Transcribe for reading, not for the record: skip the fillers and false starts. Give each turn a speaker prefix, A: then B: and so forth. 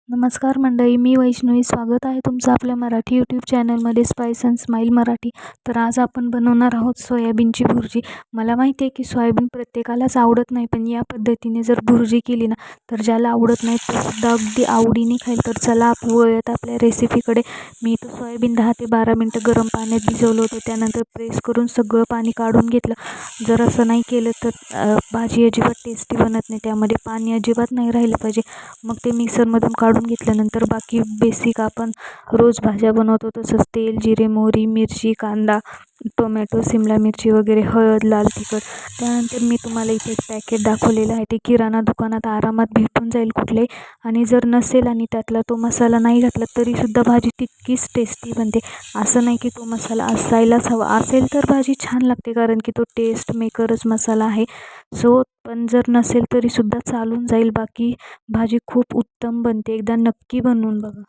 A: नमस्कार मंडळी, मी वैष्णवी. स्वागत आहे तुमचं आपल्या मराठी यूट्यूब चॅनलमध्ये स्पाइस अँड स्माईल मराठी. तर आज आपण बनवणार आहोत सोयाबीनची भुर्जी. मला माहिती आहे की सोयाबीन प्रत्येकालाच आवडत नाही, पण या पद्धतीने जर भुर्जी केली ना तर ज्याला आवडत नाही तो सुद्धा अगदी आवडीने खाईल. तर चला वळूयात आपल्या रेसिपीकडे. मी इथं सोयाबीन 10 ते 12 मिनटं गरम पाण्यात भिजवलं होतं. त्यानंतर प्रेस करून सगळं पाणी काढून घेतलं. जर असं नाही केलं तर भाजी अजिबात टेस्टी बनत नाही. त्यामध्ये पाणी अजिबात नाही राहिलं पाहिजे. मग ते मिक्सरमधून काढून घेतल्यानंतर बाकी बेसिक आपण रोज भाज्या बनवतो तसंच तेल, जिरे, मोहरी, मिरची, कांदा, टोमॅटो, शिमला मिरची वगैरे, हळद, लाल तिखट. त्यानंतर मी तुम्हाला इथे एक पॅकेट दाखवलेलं आहे. ते किराणा दुकानात आरामात भेटून जाईल कुठलेही. आणि जर नसेल आणि त्यातला तो मसाला नाही घातला तरीसुद्धा भाजी तितकीच टेस्टी बनते. असं नाही की तो मसाला असायलाच हवा. असेल तर भाजी छान लागते, कारण की तो टेस्ट मेकरच मसाला आहे. पण जर नसेल तरीसुद्धा चालून जाईल. बाकी भाजी खूप उत्तम बनते. एकदा नक्की बनवून बघा.